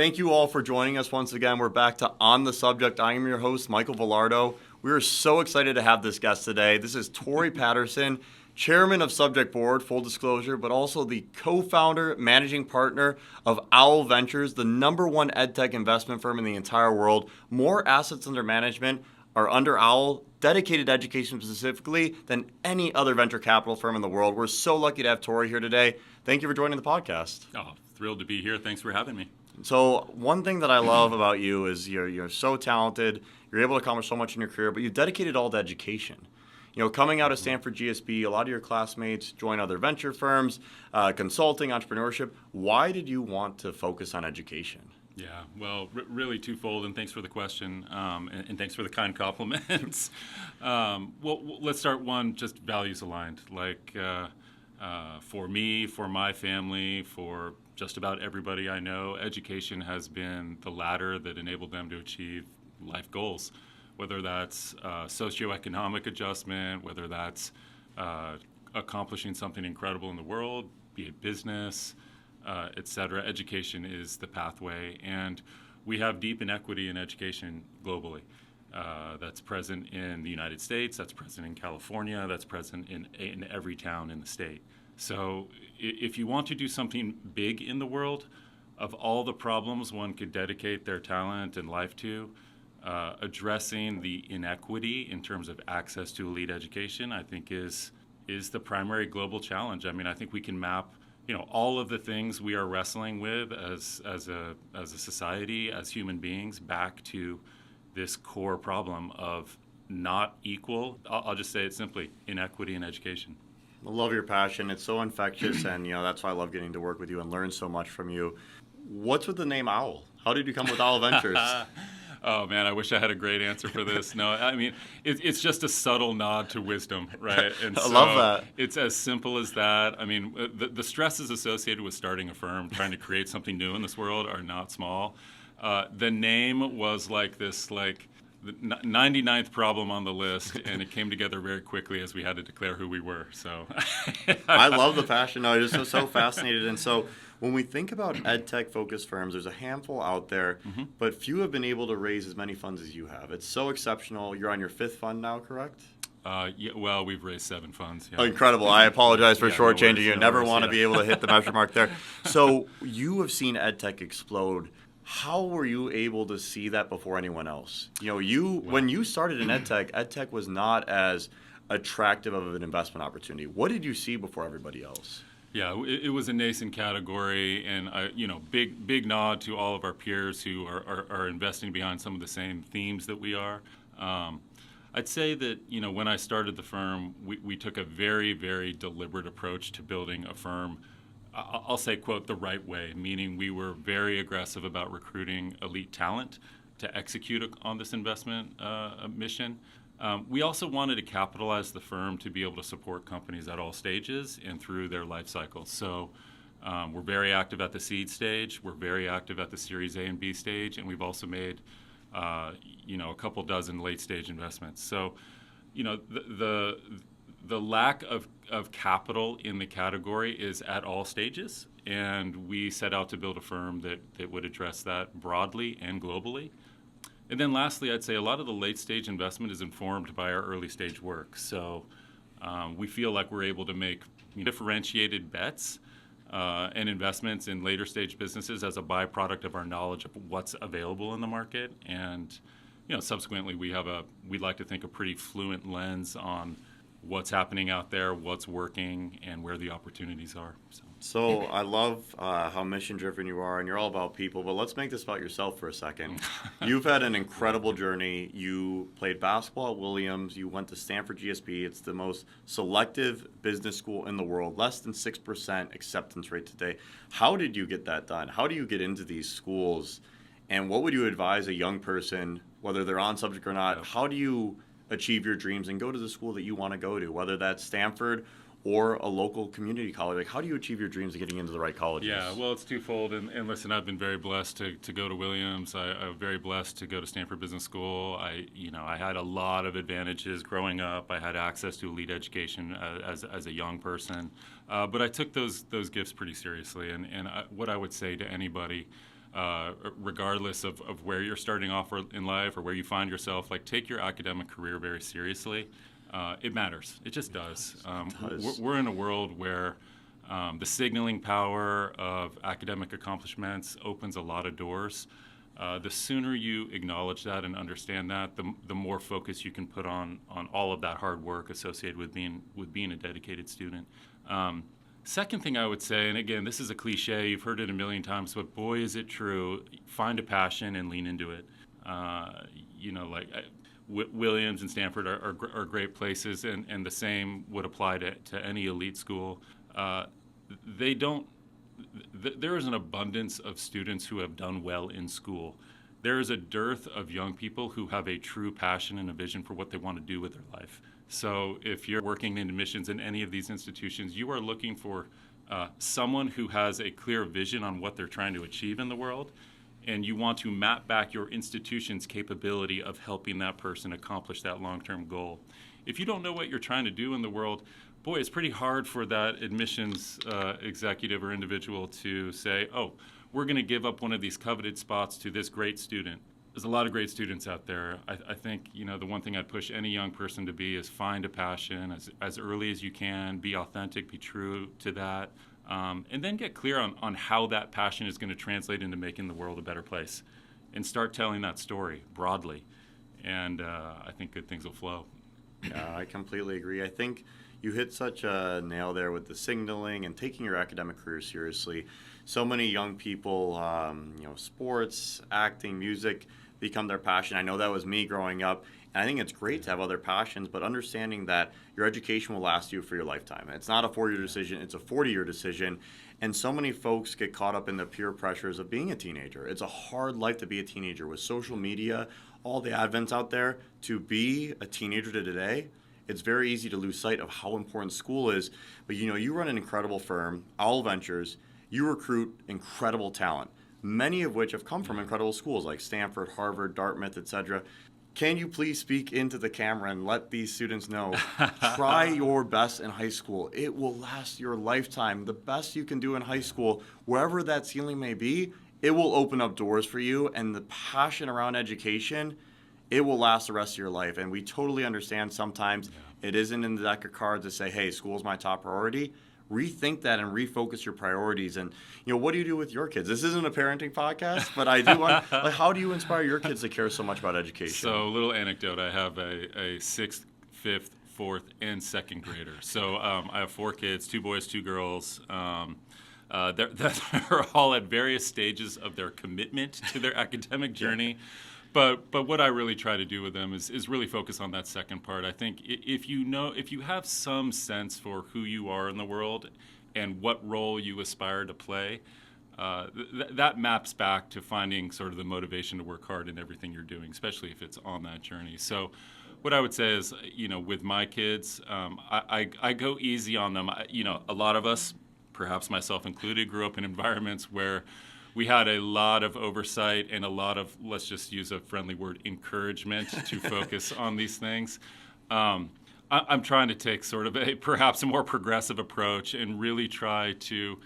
Thank you all for joining us once again. We're back to On the Subject. I am your host, Michael Villardo. We are so excited to have this guest today. This is Tory Patterson, chairman of Subject Board, full disclosure, but also the co-founder, managing partner of Owl Ventures, the #1 EdTech investment firm in the entire world. More assets under management are under Owl, dedicated to education specifically, than any other venture capital firm in the world. We're so lucky to have Tory here today. Thank you for joining the podcast. Oh, thrilled to be here. Thanks for having me. So one thing that I love about you is you're so talented, you're able to accomplish so much in your career, but you've dedicated all to education. You know, coming out of Stanford GSB, a lot of your classmates join other venture firms, consulting, entrepreneurship. Why did you want to focus on education? Yeah, well, really twofold, and thanks for the question, and thanks for the kind compliments. Well, let's start one, just values aligned. Like for me, for my family, for just about everybody I know, education has been the ladder that enabled them to achieve life goals, whether that's socioeconomic adjustment, whether that's accomplishing something incredible in the world, be it business, et cetera. Education is the pathway, and we have deep inequity in education globally. That's present in the United States, that's present in California, that's present in every town in the state. So if you want to do something big in the world, of all the problems one could dedicate their talent and life to, addressing the inequity in terms of access to elite education, I think is the primary global challenge. I mean, I think we can map, all of the things we are wrestling with as a society, as human beings, back to this core problem of not equal. I'll just say it simply: inequity in education. I love your passion. It's so infectious, and that's why I love getting to work with you and learn so much from you. What's with the name Owl? How did you come with Owl Ventures? Oh, man, I wish I had a great answer for this. No, I mean, it's just a subtle nod to wisdom, right? And I love that. It's as simple as that. I mean, the stresses associated with starting a firm, trying to create something new in this world are not small. The name was like this, the 99th problem on the list, and it came together very quickly as we had to declare who we were. So I love the passion. No, I'm just so fascinated. And so when we think about EdTech focused firms, there's a handful out there, but few have been able to raise as many funds as you have. It's so exceptional. You're on your 5th fund now, correct? Yeah, well, we've raised 7 funds. Yeah. Oh, incredible. I apologize for shortchanging you. No Never worries, want to be able to hit the measure mark there. So you have seen EdTech explode. How were you able to see that before anyone else? When you started in EdTech was not as attractive of an investment opportunity. What did you see before everybody else? Yeah, it was a nascent category, and big nod to all of our peers who are investing behind some of the same themes that we are. I'd say that when I started the firm, we took a very, very deliberate approach to building a firm. I'll say, quote, the right way, meaning we were very aggressive about recruiting elite talent to execute on this investment mission. We also wanted to capitalize the firm to be able to support companies at all stages and through their life cycle. So we're very active at the seed stage, we're very active at the Series A and B stage, and we've also made a couple dozen late stage investments. So the lack of capital in the category is at all stages, and we set out to build a firm that would address that broadly and globally. And then lastly, I'd say a lot of the late stage investment is informed by our early stage work. So we feel like we're able to make differentiated bets and investments in later stage businesses as a byproduct of our knowledge of what's available in the market. And subsequently, we'd like to think a pretty fluent lens on what's happening out there, what's working, and where the opportunities are. So I love how mission-driven you are, and you're all about people, but let's make this about yourself for a second. You've had an incredible journey. You played basketball at Williams. You went to Stanford GSB. It's the most selective business school in the world, less than 6% acceptance rate today. How did you get that done? How do you get into these schools? And what would you advise a young person, whether they're on subject or not, how do you achieve your dreams and go to the school that you want to go to, whether that's Stanford or a local community college? Like, how do you achieve your dreams of getting into the right colleges? Yeah, well, it's twofold. And listen, I've been very blessed to go to Williams. I'm very blessed to go to Stanford Business School. I had a lot of advantages growing up. I had access to elite education as a young person. But I took those gifts pretty seriously. And what I would say to anybody, regardless of where you're starting off in life or where you find yourself, like take your academic career very seriously. It matters. It just does. We're in a world where the signaling power of academic accomplishments opens a lot of doors. The sooner you acknowledge that and understand that, the more focus you can put on all of that hard work associated with being a dedicated student. Second thing I would say, and again, this is a cliche, you've heard it a million times, but boy, is it true, find a passion and lean into it. Williams and Stanford are great places, and the same would apply to any elite school. There is an abundance of students who have done well in school. There is a dearth of young people who have a true passion and a vision for what they want to do with their life. So if you're working in admissions in any of these institutions, you are looking for someone who has a clear vision on what they're trying to achieve in the world, and you want to map back your institution's capability of helping that person accomplish that long-term goal. If you don't know what you're trying to do in the world, boy, it's pretty hard for that admissions executive or individual to say, oh, we're going to give up one of these coveted spots to this great student. There's a lot of great students out there. I think, the one thing I'd push any young person to be is find a passion as early as you can, be authentic, be true to that, and then get clear on how that passion is going to translate into making the world a better place, and start telling that story broadly, and I think good things will flow. Yeah, I completely agree. I think you hit such a nail there with the signaling and taking your academic career seriously. So many young people, sports, acting, music become their passion. I know that was me growing up. And I think it's great to have other passions, but understanding that your education will last you for your lifetime. It's not a 4-year decision, it's a 40-year decision. And so many folks get caught up in the peer pressures of being a teenager. It's a hard life to be a teenager with social media, all the advents out there. To be a teenager to today, it's very easy to lose sight of how important school is. But you run an incredible firm, Owl Ventures. You recruit incredible talent, many of which have come from incredible schools like Stanford, Harvard, Dartmouth, etc. Can you please speak into the camera and let these students know, try your best in high school. It will last your lifetime. The best you can do in high school, wherever that ceiling may be, it will open up doors for you. And the passion around education, it will last the rest of your life. And we totally understand sometimes it isn't in the deck of cards to say, hey, school's my top priority. Rethink that and refocus your priorities. And what do you do with your kids? This isn't a parenting podcast, but I do want, how do you inspire your kids to care so much about education? So, a little anecdote. I have a 6th, 5th, 4th, and 2nd grader. So I have 4 kids, 2 boys, 2 girls. They're all at various stages of their commitment to their academic journey. But what I really try to do with them is really focus on that second part. I think if you have some sense for who you are in the world and what role you aspire to play, that maps back to finding sort of the motivation to work hard in everything you're doing, especially if it's on that journey. So what I would say is, with my kids, I go easy on them. A lot of us, perhaps myself included, grew up in environments where we had a lot of oversight and a lot of, let's just use a friendly word, encouragement to focus on these things. I'm trying to take sort of perhaps a more progressive approach and really try to,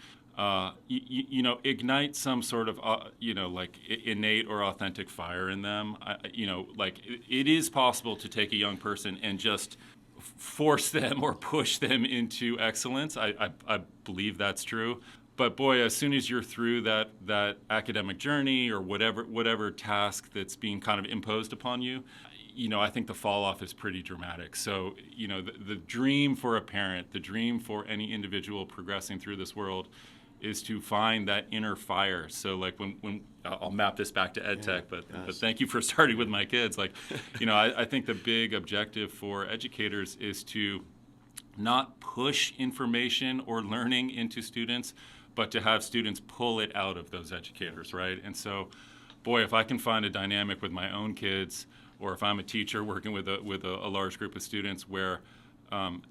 ignite some sort of, innate or authentic fire in them. It is possible to take a young person and just force them or push them into excellence. I believe that's true. But boy, as soon as you're through that academic journey or whatever task that's being kind of imposed upon you, I think the fall off is pretty dramatic. So, the dream for a parent, the dream for any individual progressing through this world is to find that inner fire. So like when I'll map this back to EdTech, but thank you for starting with my kids. I think the big objective for educators is to not push information or learning into students, but to have students pull it out of those educators, right? And so, boy, if I can find a dynamic with my own kids, or if I'm a teacher working with a large group of students where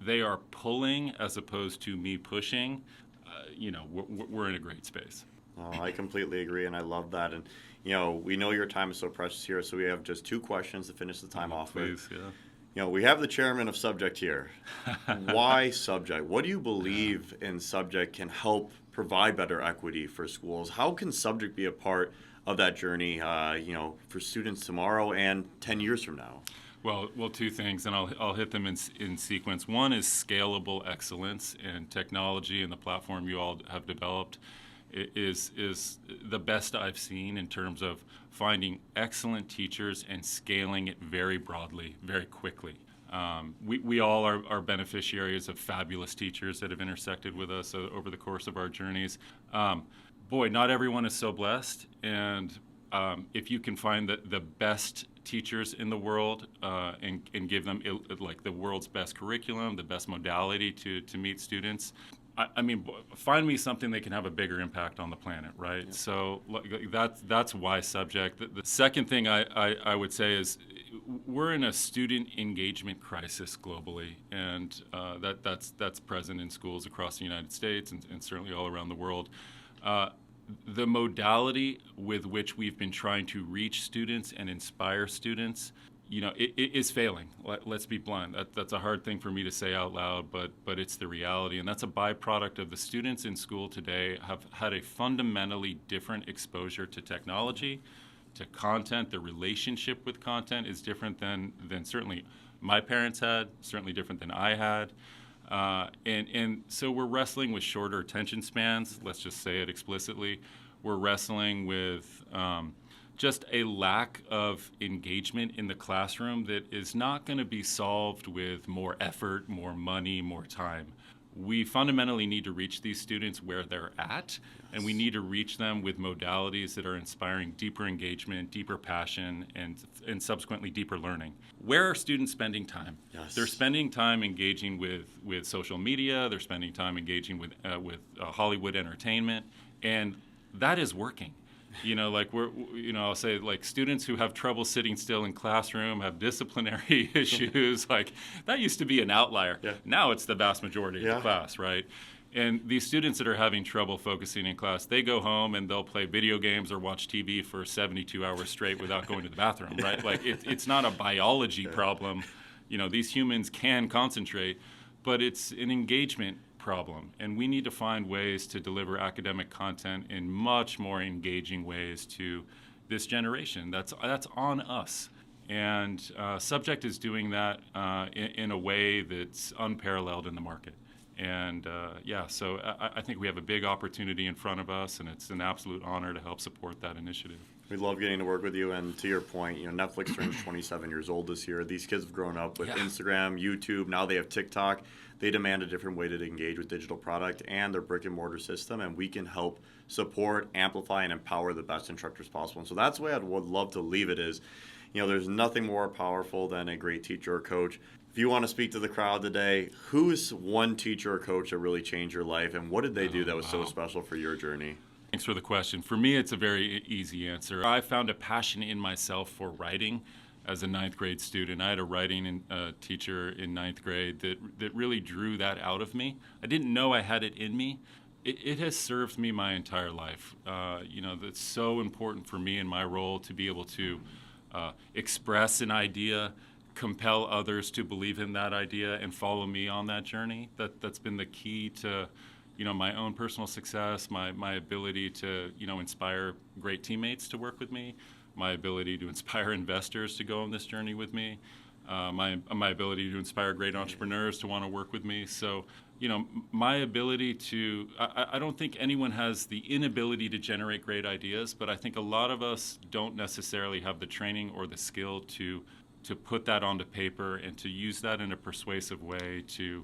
they are pulling as opposed to me pushing, we're in a great space. Oh, I completely agree, and I love that. And we know your time is so precious here, so we have just 2 questions to finish the time off with. Please, yeah. We have the chairman of Subject here. Why Subject? What do you believe in Subject can help provide better equity for schools? How can Subject be a part of that journey, for students tomorrow and 10 years from now? Well, two things, and I'll hit them in sequence. One is scalable excellence, and technology and the platform you all have developed is the best I've seen in terms of finding excellent teachers and scaling it very broadly, very quickly. We all are beneficiaries of fabulous teachers that have intersected with us over the course of our journeys. Boy, not everyone is so blessed, and if you can find the best teachers in the world and give them like the world's best curriculum, the best modality to meet students, I mean, find me something that can have a bigger impact on the planet, right? Yeah. So that's why subject. The second thing I would say is we're in a student engagement crisis globally, and that's present in schools across the United States and certainly all around the world. The modality with which we've been trying to reach students and inspire students, it is failing. Let's be blunt. That's a hard thing for me to say out loud, but it's the reality. And that's a byproduct of the students in school today have had a fundamentally different exposure to technology, to content. The relationship with content is different than certainly my parents had, certainly different than I had. And so we're wrestling with shorter attention spans, let's just say it explicitly. We're wrestling with just a lack of engagement in the classroom that is not going to be solved with more effort, more money, more time. We fundamentally need to reach these students where they're at, and we need to reach them with modalities that are inspiring deeper engagement, deeper passion, and subsequently deeper learning. Where are students spending time? Yes. They're spending time engaging with social media. They're spending time engaging with Hollywood entertainment, and that is working. I'll say like students who have trouble sitting still in classroom have disciplinary issues. Like that used to be an outlier. Yeah. Now it's the vast majority of the class, right? And these students that are having trouble focusing in class, they go home and they'll play video games or watch TV for 72 hours straight without going to the bathroom, right? Like it's not a biology problem. These humans can concentrate, but it's an engagement problem, and we need to find ways to deliver academic content in much more engaging ways to this generation. That's on us, and Subject is doing that in a way that's unparalleled in the market. And so I think we have a big opportunity in front of us, and it's an absolute honor to help support that initiative. We love getting to work with you, and to your point, Netflix turns 27 years old this year. These kids have grown up with Instagram, YouTube, now they have TikTok. They demand a different way to engage with digital product and their brick and mortar system, and we can help support, amplify, and empower the best instructors possible. And so that's the way I would love to leave it is, there's nothing more powerful than a great teacher or coach. If you want to speak to the crowd today, who's one teacher or coach that really changed your life, and what did they do that was so special for your journey? Thanks for the question. For me, it's a very easy answer. I found a passion in myself for writing as a ninth grade student. I had a writing teacher in ninth grade that really drew that out of me. I didn't know I had it in me. It has served me my entire life. That's so important for me in my role to be able to express an idea, compel others to believe in that idea and follow me on that journey. That's been the key to my own personal success, my ability to inspire great teammates to work with me, my ability to inspire investors to go on this journey with me, my ability to inspire great entrepreneurs to want to work with me. So my ability to I don't think anyone has the inability to generate great ideas, but I think a lot of us don't necessarily have the training or the skill to put that onto paper and to use that in a persuasive way to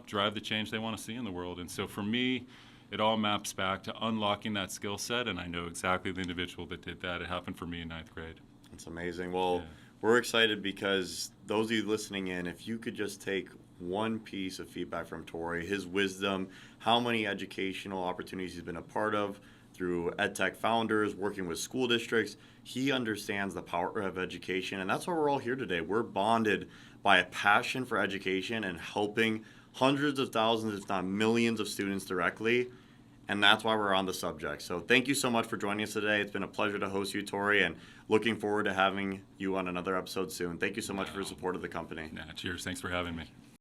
drive the change they want to see in the world. And so for me, it all maps back to unlocking that skill set, and I know exactly the individual that did that. It happened for me in ninth grade. That's amazing. Well, we're excited because those of you listening in, if you could just take one piece of feedback from Tory, his wisdom, how many educational opportunities he's been a part of through EdTech founders, working with school districts, he understands the power of education, and that's why we're all here today. We're bonded by a passion for education and helping hundreds of thousands, if not millions of students directly, and that's why we're on the subject. So thank you so much for joining us today. It's been a pleasure to host you, Tory, and looking forward to having you on another episode soon. Thank you so much for your support of the company. Cheers. Thanks for having me.